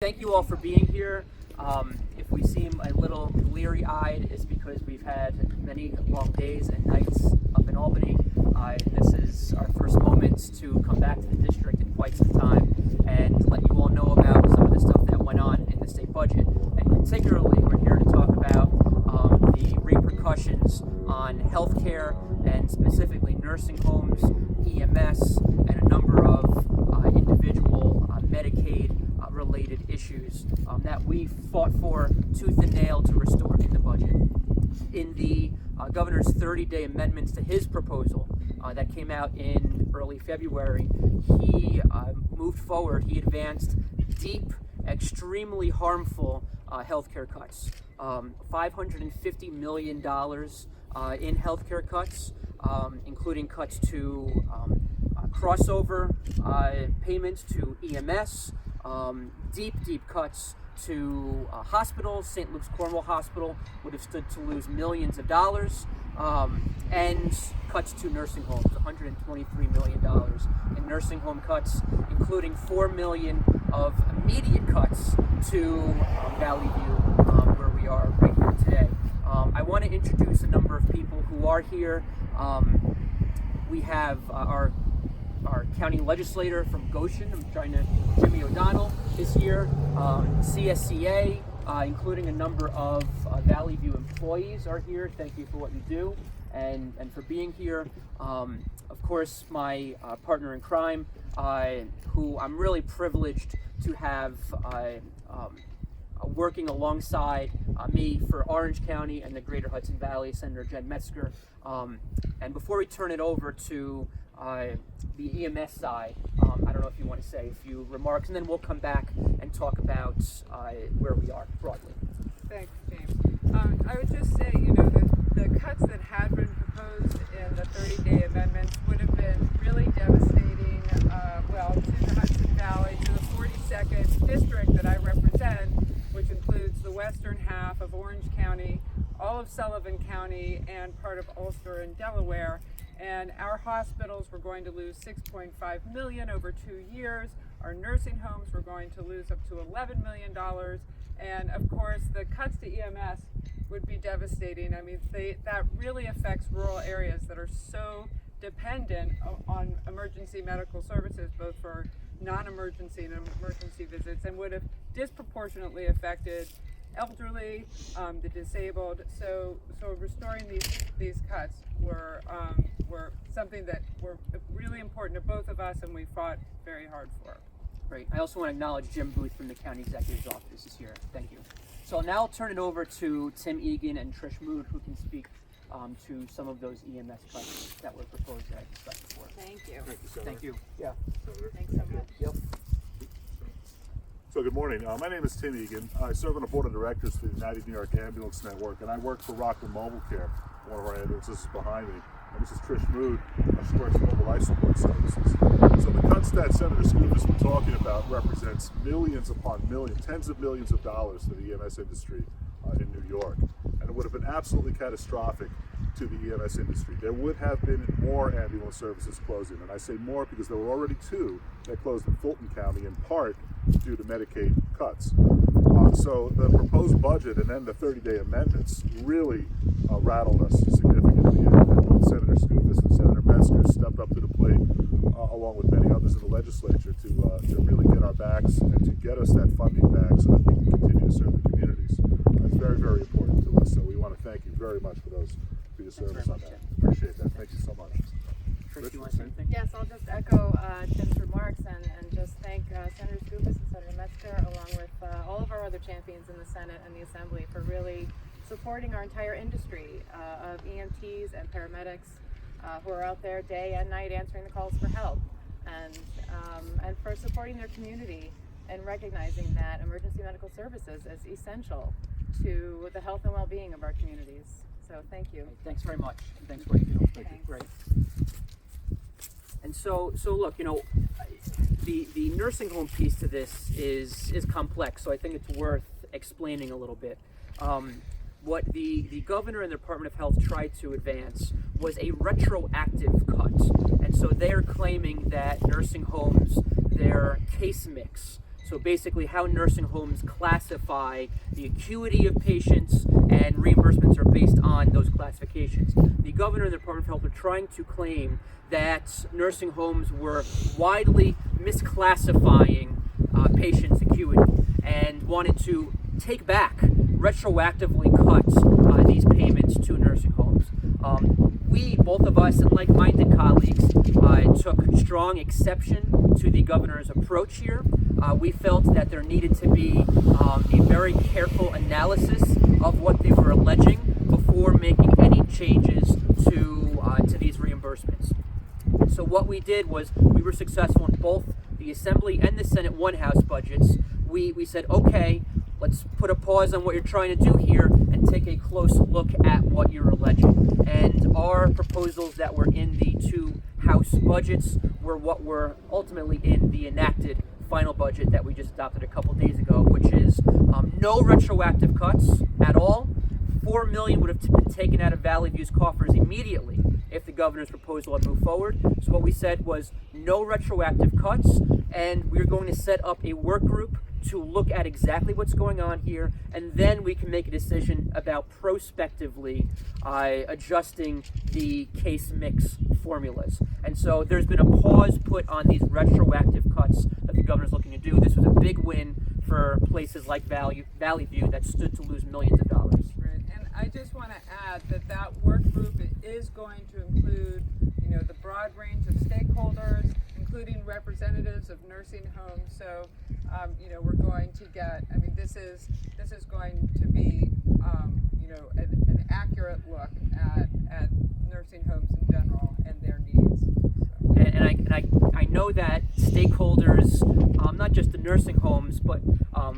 thank you all for being here. If we seem a little bleary-eyed, it's because we've had many long days and nights up in Albany. This is our first moments to come back to the district in quite some time and let you all know about some of the stuff that went on in the state budget. And particularly, we're here to talk about the repercussions on healthcare and specifically nursing homes, EMS, and a number of individual Medicaid-related issues that we fought for tooth and nail to restore in the budget. In the governor's 30-day amendments to his proposal that came out in early February, he moved forward. He advanced deep, extremely harmful healthcare cuts. $550 million in healthcare cuts, including cuts to crossover payments to EMS, deep cuts to hospitals. St. Luke's Cornwall Hospital would have stood to lose millions of dollars, and cuts to nursing homes, $123 million in nursing home cuts, including $4 million of immediate cuts to Valley View, where we are right here today. I want to introduce a number of people who are here. We have our county legislator from Goshen, Jimmy O'Donnell is here. CSCA, including a number of Valley View employees are here. Thank you for what you do and for being here. Of course, my partner in crime, who I'm really privileged to have working alongside me for Orange County and the Greater Hudson Valley, Senator Jen Metzger. And before we turn it over to the EMS side, I don't know if you want to say a few remarks, and then we'll come back and talk about where we are broadly. Thanks, James. I would just say, that the cuts that had been proposed in the 30-day amendments would have been really devastating, to the Hudson Valley, to the 42nd district that I represent, which includes the western half of Orange County, all of Sullivan County, and part of Ulster and Delaware. And our hospitals were going to lose $6.5 million over 2 years. Our nursing homes were going to lose up to $11 million. And of course, the cuts to EMS would be devastating. I mean, that really affects rural areas that are so dependent on emergency medical services, both for non-emergency and emergency visits, and would have disproportionately affected elderly, the disabled. So restoring these cuts were something that were really important to both of us, and we fought very hard for. Great. I also want to acknowledge Jim Booth from the County Executive's Office is here. Thank you. So now I'll turn it over to Tim Egan and Trish Mood, who can speak to some of those EMS cuts that were proposed that I discussed before. Thank you. Thank you, Senator. Thank you. Yeah. Senator. Thanks so much. Yep. So good morning. My name is Tim Egan. I serve on the board of directors for the United New York Ambulance Network, and I work for Rockland Mobile Care, one of our ambulances behind me. And this is Trish Mood. She works for Mobile Life Support Services. So the cuts that Senator Skoufis was talking about represents millions upon millions, tens of millions of dollars to the EMS industry in New York. And it would have been absolutely catastrophic to the EMS industry. There would have been more ambulance services closing, and I say more because there were already 2 that closed in Fulton County, in part due to Medicaid cuts. So the proposed budget and then the 30-day amendments really rattled us significantly, and Senator Skoufis and Senator Metzger stepped up to the plate, along with many others in the legislature, to really get our backs and to get us that funding back so that we can continue to serve the communities. That's very, very important to us, so we want to thank you very much for your service on that. Appreciate that. Thank you so much. Trish, do you want to say anything? Yes, I'll just echo Tim's remarks and just thank Senator Skoufis and Senator Metzger, along with all of our other champions in the Senate and the Assembly, for really supporting our entire industry of EMTs and paramedics who are out there day and night answering the calls for help, and for supporting their community and recognizing that emergency medical services is essential to the health and well-being of our communities. So thank you. Thanks very much. Thanks for what you do. Thanks. Great. And so look, the nursing home piece to this is complex, so I think it's worth explaining a little bit. What the governor and the Department of Health tried to advance was a retroactive cut. And so they're claiming that nursing homes, their case mix, So basically how nursing homes classify the acuity of patients, and reimbursements are based on those classifications. The governor and the Department of Health are trying to claim that nursing homes were widely misclassifying patients' acuity and wanted to take back, retroactively cut these payments to nursing homes. We, both of us and like-minded colleagues, took strong exception to the governor's approach here. We felt that there needed to be a very careful analysis of what they were alleging before making any changes to these reimbursements. So what we did was we were successful in both the Assembly and the Senate One House budgets. We said, okay, let's put a pause on what you're trying to do here and take a close look at what you're alleging. And our proposals that were in the two House budgets were what were ultimately in the enacted final budget that we just adopted a couple days ago, which is no retroactive cuts at all. $4 million would have been taken out of Valley View's coffers immediately if the governor's proposal had moved forward. So what we said was no retroactive cuts, and we're going to set up a work group to look at exactly what's going on here, and then we can make a decision about prospectively adjusting the case mix formulas. And so there's been a pause put on these retroactive cuts that the governor's looking to do. This was a big win for places like Valley View that stood to lose millions of dollars. Right, and I just want to add that work group is going to include, the broad range of stakeholders, including representatives of nursing homes. So, we're going to get. This is going to be, an accurate look at nursing homes in general and their needs. So. And I know that stakeholders, not just the nursing homes, but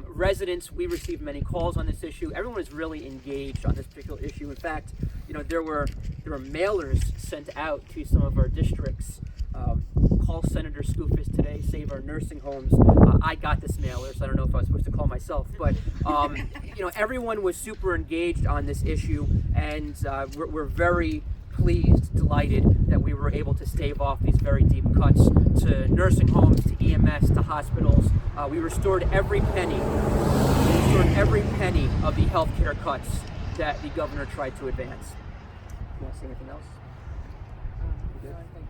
residents, we received many calls on this issue. Everyone is really engaged on this particular issue. In fact, there were mailers sent out to some of our districts. Call Senator Skoufis today, save our nursing homes. I got this mailer, so I don't know if I was supposed to call myself, but everyone was super engaged on this issue, and we're very pleased, delighted that we were able to stave off these very deep cuts to nursing homes, to EMS, to hospitals. We restored every penny. Of the healthcare cuts that the governor tried to advance. You want to say anything else? No, I think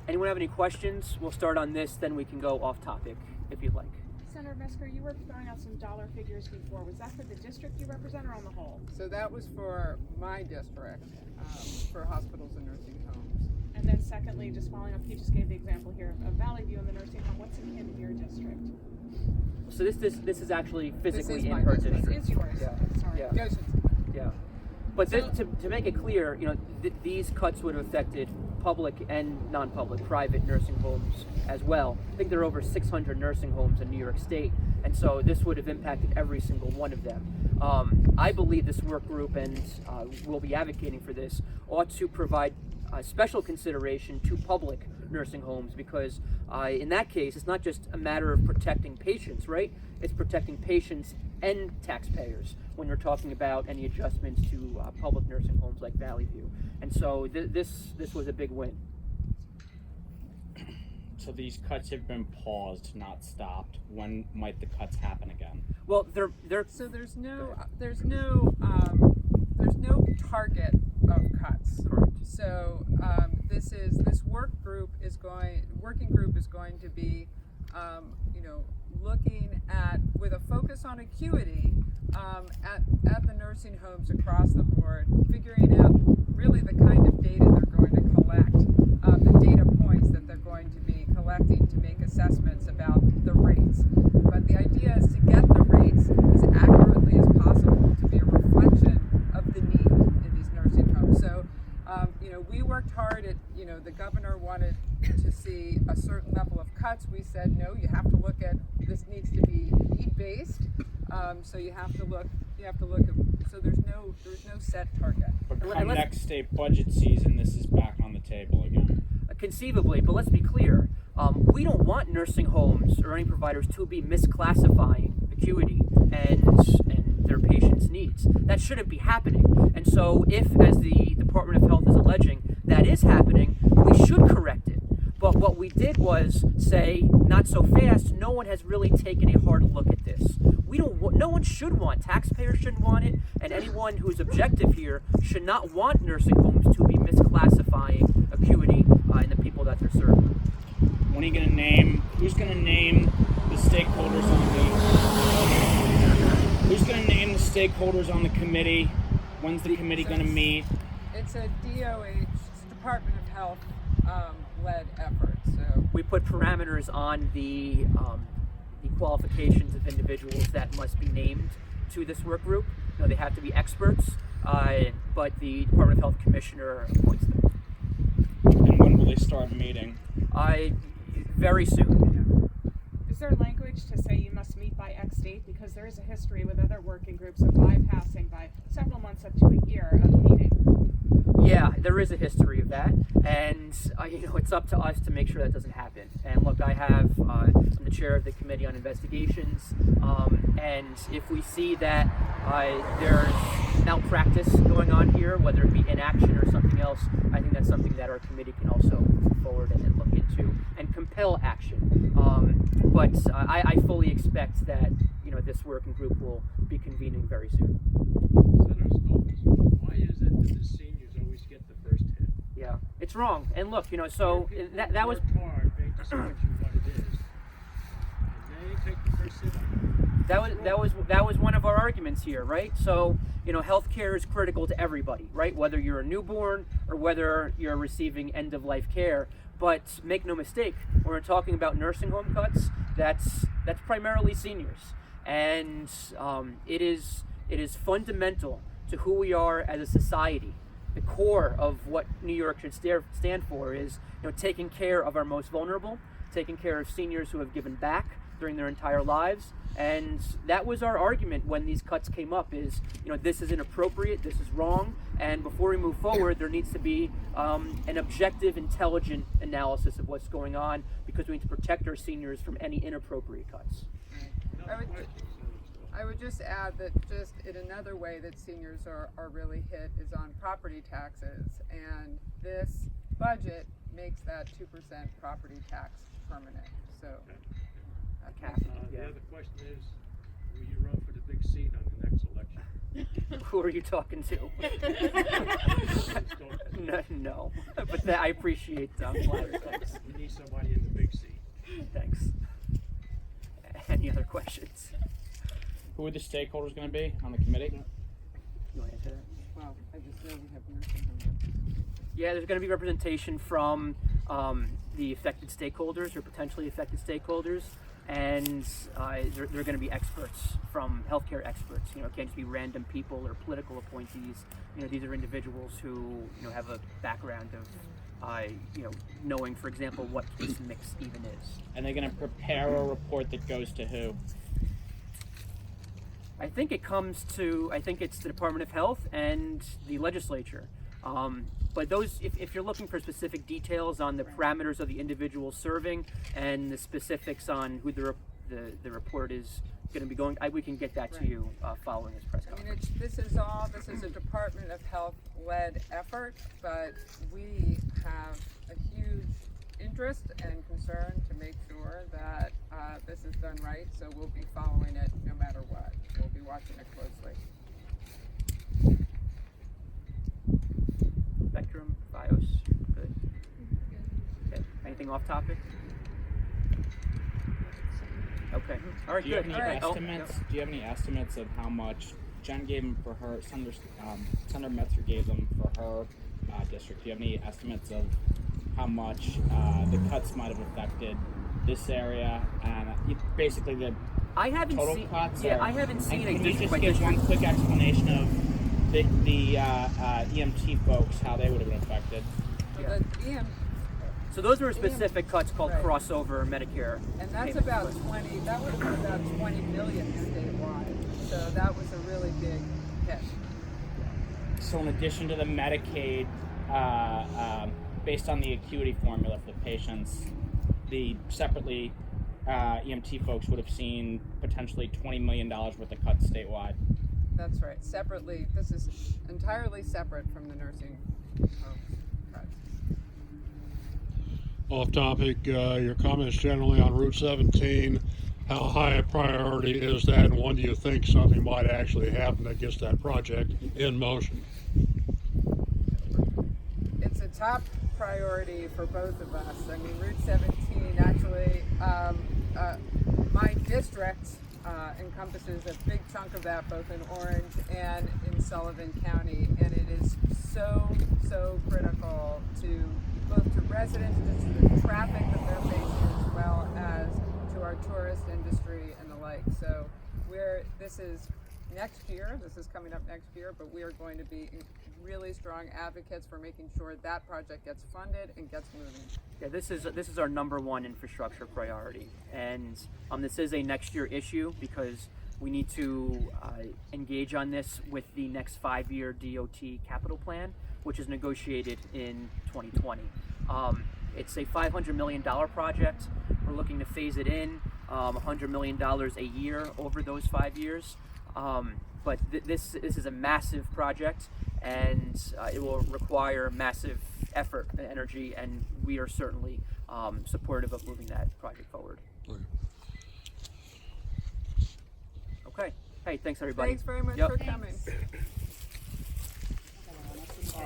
Anyone have any questions? We'll start on this, then we can go off topic if you'd like. Senator Metzger, you were throwing out some dollar figures before. Was that for the district you represent or on the whole? so. That was for my district, for hospitals and nursing homes. And then secondly, just following up, you just gave the example here of Valley View and the nursing home. What's in your district? So this is actually physically is in my her district. district. It's yours. Yeah. Sorry. Yeah. Goshen's. Yeah. But to make it clear, these cuts would have affected public and non-public, private nursing homes as well. I think there are over 600 nursing homes in New York State, and so this would have impacted every single one of them. I believe this work group, and we'll be advocating for this, ought to provide special consideration to public nursing homes, because in that case, it's not just a matter of protecting patients, right? It's protecting patients and taxpayers when you're talking about any adjustments to public nursing homes like Valley View. And so this was a big win. So these cuts have been paused, not stopped. When might the cuts happen again? Well, they're So there's no target of cuts. correct. So this working group is going to be looking at, with a focus on acuity, at the nursing homes across the board, figuring out really the kind of data they're going to collect, the data points that they're going to be collecting to make assessments about the rates. But the idea is to get the rates as accurately as possible to be a reflection of the need in these nursing homes. So, we worked hard at, the governor wanted to see a certain level of cuts. We said, no, you have to look at, this needs to be need-based. So you have to look at, so there's no set target. But And come let's- next state budget season, this is back on the table again. Conceivably, but let's be clear, we don't want nursing homes or any providers to be misclassifying acuity and their patients' needs. That shouldn't be happening. And so if, as the Department of Health is alleging, that is happening, we should correct it. But what we did was say, not so fast. No one has really taken a hard look at this. No one should want. Taxpayers shouldn't want it, and anyone who's objective here should not want nursing homes to be misclassifying acuity in the people that they're serving. When are you gonna name? Who's gonna name the stakeholders on the? Who's gonna name the stakeholders on the committee? When's the committee gonna meet? It's a DOH, Department of Health led effort. So We put parameters on the qualifications of individuals that must be named to this work group. They have to be experts, but the Department of Health Commissioner appoints them. And when will they start meeting? Very soon. Is there language to say you must meet by X date? Because there is a history with other working groups of bypassing by several months up to a year of meeting. Yeah, there is a history of that, and it's up to us to make sure that doesn't happen. And look, I'm the chair of the Committee on Investigations, and if we see that there's malpractice going on here, whether it be inaction or something else, I think that's something that our committee can also move forward and look into and compel action. But I fully expect that this working group will be convening very soon. Senator Scopus, why is it that the seniors always get the first hit? Yeah, it's wrong. And look, so that was. Work hard, make this country what it is, and they take the first hit on it. That was one of our arguments here, right? So, healthcare is critical to everybody, right? Whether you're a newborn or whether you're receiving end-of-life care. But make no mistake, when we're talking about nursing home cuts, that's primarily seniors, and it is fundamental to who we are as a society. The core of what New York should stand for is, taking care of our most vulnerable, taking care of seniors who have given back during their entire lives. And that was our argument when these cuts came up is, this is inappropriate, this is wrong, and before we move forward, there needs to be an objective, intelligent analysis of what's going on, because we need to protect our seniors from any inappropriate cuts. I would just add that just in another way that seniors are really hit is on property taxes, and this budget makes that 2% property tax permanent. So The other question is, will you run for the big seat on the next election? Who are you talking to? No. But I appreciate flattery. Thanks. We need somebody in the big seat. Thanks. Any other questions? Who are the stakeholders going to be on the committee? You want to answer that? well, I just know we have nursing homes. Yeah, there's going to be representation from the affected stakeholders or potentially affected stakeholders, and they're going to be experts from healthcare experts. It can't just be random people or political appointees. These are individuals who have a background of knowing, for example, what case mix even is. And they're going to prepare a report that goes to who? I think it's the Department of Health and the legislature. But those, if you're looking for specific details on the parameters of the individual serving and the specifics on who the report is going to be going, we can get that to you following this press I mean, conference. this is a Department of Health led effort, but we have a huge interest and concern to make sure that this is done right. So we'll be following it no matter what. We'll be watching it closely. Spectrum, BIOS, good. Okay. Anything off topic? Okay. All right. Do you Good. have any All right. estimates? Do you have any estimates of how much Jen gave them for her? Senator Metzer gave them for her district. Do you have any estimates of how much the cuts might have affected this area and basically the I haven't total seen. cuts? Yeah, or- I haven't seen and a can you just by give district. one quick explanation of the EMT folks, how they would have been affected? So Yeah. the EM, So those were specific cuts called Right. crossover Medicare. and that's payments, about but- 20. That would have been about 20 million statewide. So that was a really big hit. So in addition to the Medicaid, based on the acuity formula for the patients, the separately EMT folks would have seen potentially $20 million worth of cuts statewide. That's right. Separately, this is entirely separate from the nursing home cuts. Off topic, your comments generally on Route 17, how high a priority is that, and when do you think something might actually happen that gets that project in motion? It's a top priority for both of us. I mean, Route 17 actually, my district encompasses a big chunk of that, both in Orange and in Sullivan County, and it is so critical to both to residents, just to the traffic that they're facing, as well as to our tourist industry and the like. So this is next year, this is coming up next year, but we are going to be really strong advocates for making sure that project gets funded and gets moving. Yeah, this is our number one infrastructure priority, and this is a next year issue because we need to engage on this with the next 5-year DOT capital plan, which is negotiated in 2020. It's a $500 million project. We're looking to phase it in, $100 million a year over those 5 years. But this is a massive project, and it will require massive effort and energy, and we are certainly supportive of moving that project forward. Okay. Hey, thanks everybody. Thanks very much Yep. for coming.